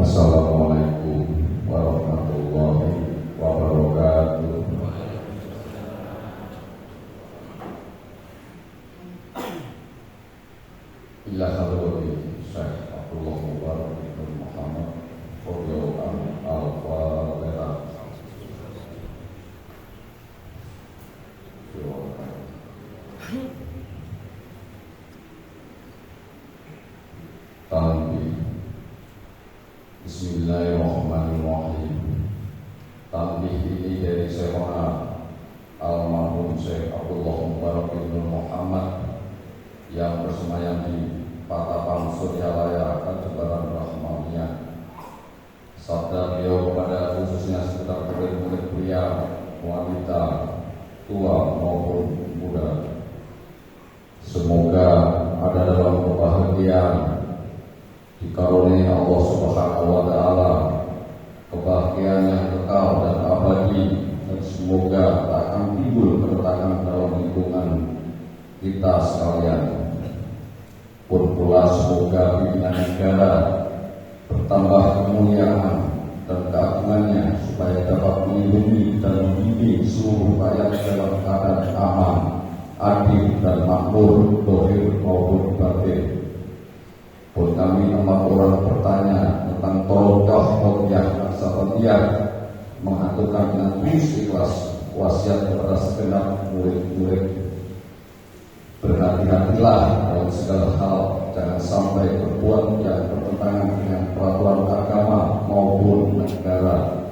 Assalamualaikum warahmatullahi wabarakatuh. Ila hadrati Syekh Abdullah Mubarak bin Muhammad radhiyallahu al-Fatihah. Bismillahirrahmanirrahim. Tanbih ini dari Syekhona almarhum Syekh Abdullah Mubarak bin Muhammad yang bersemayam di Patapan Suryalaya Jembatan Rahmaniyah. Sabda beliau kepada khususnya sekitar murid-murid pria, wanita, tua maupun muda. Semoga ada dalam kebahagiaan dikaruniai Allah Subhanahu wa Ta'ala, kebahagiaan yang kekal dan abadi, dan semoga tak akan timbul keretakan dalam lingkungan kita sekalian. Pun pula semoga pimpinan negara bertambah kemuliaan dan keagungannya supaya dapat melindungi dan membimbing seluruh rakyat dalam keadaan aman, adil dan makmur, dohir maupun batin. Pun kami amat orang bertanya tentang tolongkah Qodiyah Naksabandiyah mengaturkan dengan tulus ikhlas wasiat kepada segenap murid-murid. Berhati-hatilah dalam segala hal, jangan sampai berbuat yang bertentangan dengan peraturan agama maupun negara.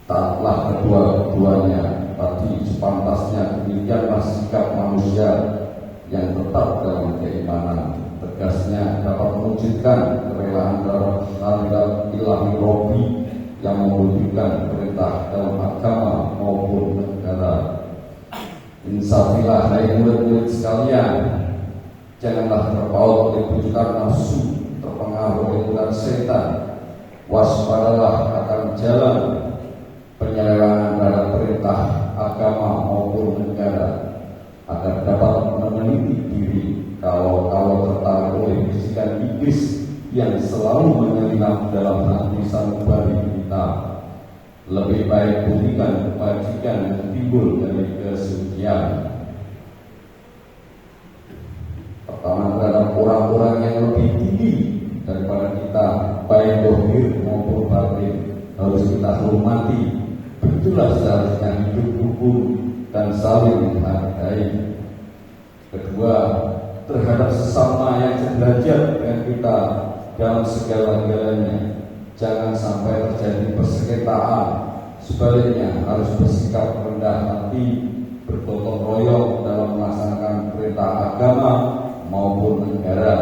Taatlah kedua-duanya, tapi sepantasnya demikianlah sikap manusia yang tetap dalam keimanan. Tegasnya dapat mewujudkan kerelaan dalam hal ilahi Robbi yang mewujudkan perintah dalam agama maupun negara. Insafilah hai murid-murid sekalian, janganlah terpaut oleh bujukan nafsu, terpengaruh oleh ular setan. Waspadalah akan jalan penyelewengan dalam perintah agama maupun negara, agar dapat meneliti diri kalau tertarik oleh bisikan iblis yang selalu menyelinap dalam hati sanubari kita. Lebih baik buktikan kebajikan yang timbul dari kesucian. Pertama, terhadap orang-orang yang lebih tinggi daripada kita, baik dohir maupun batin, harus kita hormati. Begitulah seharusnya hidup rukun dan saling menghargai. Kedua, terhadap sesama yang sederajat dengan kita dalam segala-galanya, jangan sampai terjadi persengketaan. Sebaliknya harus bersikap rendah hati, bergotong royong dalam melaksanakan perintah agama maupun negara.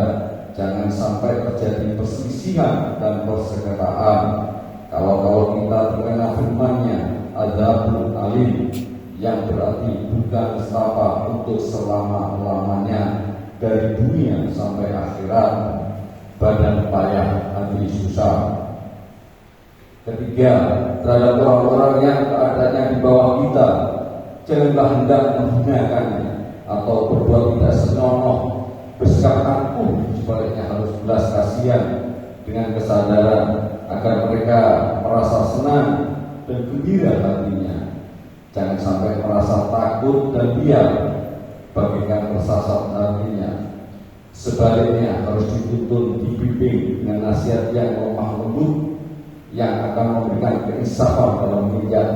Jangan sampai terjadi perselisihan dan persengketaan. Kalau kita terkena firman-Nya, adzabun alim, yang berarti bukan nestapa untuk selama-lamanya dari dunia sampai akhirat, badan payah hati susah. Ketiga, terhadap orang-orang yang keadaannya di bawah kita, janganlah hendak menghinakannya atau berbuat tidak senonoh, bersikap angkuh. Sebaliknya harus belas kasihan dengan kesadaran agar mereka merasa senang dan gembira hatinya. Jangan sampai merasa takut dan diam bagaikan tersasar hatinya. Sebaliknya harus dituntun, dibimbing dengan nasihat yang lemah lembut, yang akan memberikan keinsafan dalam menginjak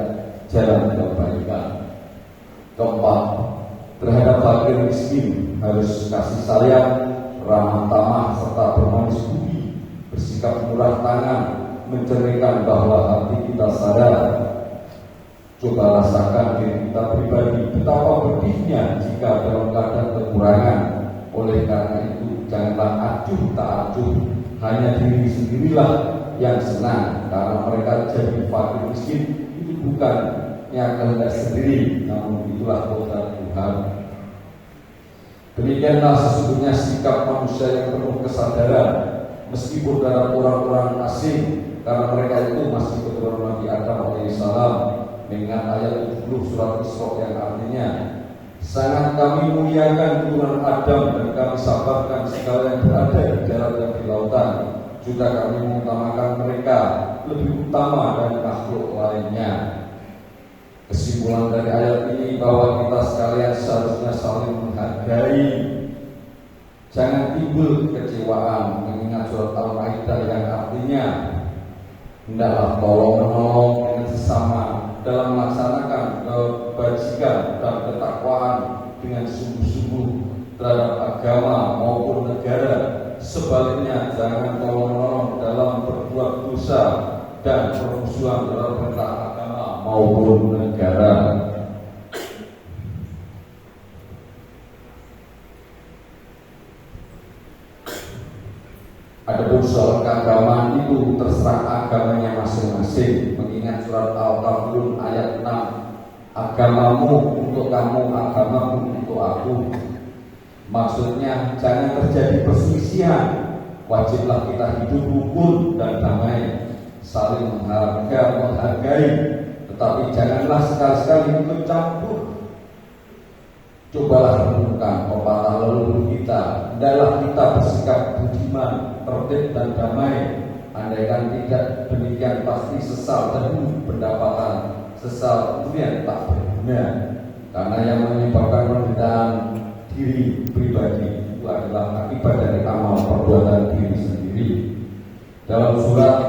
jalan kebaikan. Keempat, terhadap fakir miskin harus kasih sayang, ramah tamah serta bermanis budi, bersikap murah tangan, mencerminkan bahwa hati kita sadar. Coba rasakan diri kita pribadi betapa pedihnya jika dalam keadaan kekurangan. Oleh karena itu, janganlah acuh tak acuh, hanya diri sendirilah yang senang karena mereka jadi fakir miskin. Itu bukan yang kehendak sendiri, namun itulah kodrat Tuhan. Demikianlah sesungguhnya sikap manusia yang penuh kesadaran, meskipun dalam orang-orang asing, karena mereka itu masih keturunan Nabi Adam alaihissalam. Mengingat ayat 70 surat Isra yang artinya, sangat kami muliakan keturunan Adam dan kami sabarkan segala yang berada di darat dan di lautan, juga kami mengutamakan mereka lebih utama dari makhluk lainnya. Kesimpulan dari ayat ini bahwa kita sekalian seharusnya saling menghargai. Jangan timbul kekecewaan mengingat surat Al-Maidah yang artinya hendaklah tolong-menolong dengan sesama dalam melaksanakan kebajikan dan ketakwaan dengan sungguh-sungguh terhadap agama maupun negara. Sebaliknya jangan tolong-menolong dalam berbuat dosa dan permusuhan dalam perintah agama maupun negara. Adapun soal keagamaan itu terserah agamanya masing-masing. Mengingat surat Al-Kafirun ayat 6, agamamu untuk kamu, agamaku untuk aku. Maksudnya jangan terjadi perselisihan. Wajiblah kita hidup rukun dan damai, saling menghargai, tetapi janganlah sekali-sekali ikut campur. Cobalah renungkan pepatah leluhur kita, hendaklah kita bersikap budiman, tertib dan damai. Andaikan tidak demikian pasti sesal dan pendapatan, sesal kemudian tak berguna. Karena yang menyebabkan penderitaan diri pribadi itu adalah akibat dari amal perbuatan diri sendiri. Dalam surat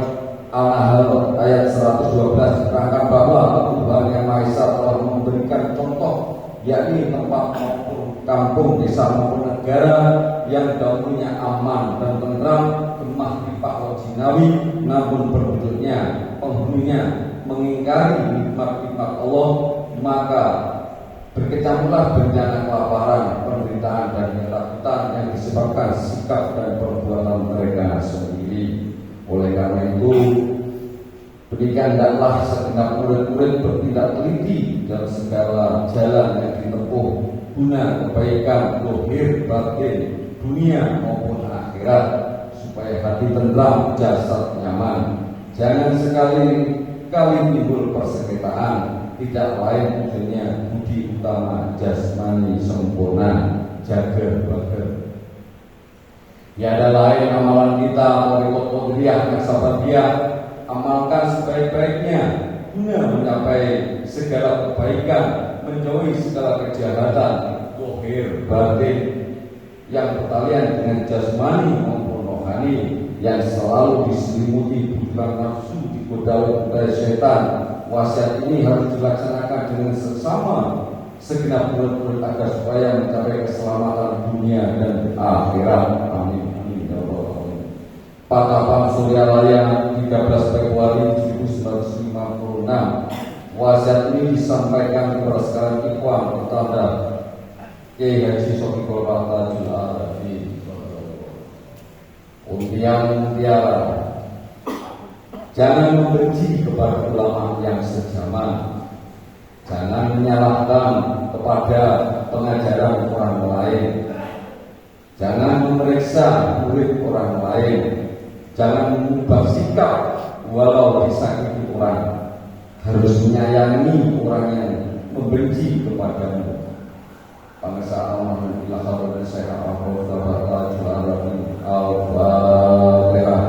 Al-Nahl ayat 112 diterangkan bahwa Tuhan Yang Maha Esa telah memberikan contoh, yakni tempat maupun kampung, desa maupun negara yang dahulunya aman dan tenteram, gemah limpah wajinawi, namun penduduknya, penghuninya mengingkari nikmat-nikmat Allah, maka berkecamuklah bencana kelaparan, penderitaan dan ketakutan yang disebabkan sikap dan perbuatan mereka sendiri. Oleh karena itu, demikian hendaklah segenap murid-murid bertindak teliti dalam segala jalan yang ditempuh guna kebaikan zahir batin, dunia maupun akhirat, supaya hati tenteram, jasad nyaman. Jangan sekali-kali timbul persengketaan, tidak lain ujungnya budi utama jasmani sempurna, jaga bager. Tiada lain amalan kita Thariqat Qadiriyah Naksabandiyah, amalkan sebaik-baiknya guna mencapai segala kebaikan, menjauhi segala kejahatan zahir batin yang bertalian dengan jasmani maupun rohani, yang selalu diselimuti bujukan nafsu, digoda oleh setan. Wasiat ini harus dilaksanakan dengan seksama segenap murid-murid agar supaya mencapai keselamatan dunia dan akhirat. Amin. Amin ya Allah. Patapang Surya Raya 13 Februari 1956. Wasiat ini disampaikan kepada sekalian ikhwan kepada Kiai Haji Sofiqul Fatah Jul-Arabi. Untian mutiara, jangan membenci kepada ulama yang sejaman. Jangan menyalahkan kepada pengajaran orang lain. Jangan memeriksa murid orang lain. Jangan mengubah sikap walau disakiti orang. Harus menyayangi orang yang membenci kepadamu. Bangsa almarhum ila hadratin Syekh Abdul Fatah Jul-Arabi Al-Fatihah.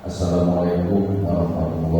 Assalamualaikum warahmatullahi wabarakatuh.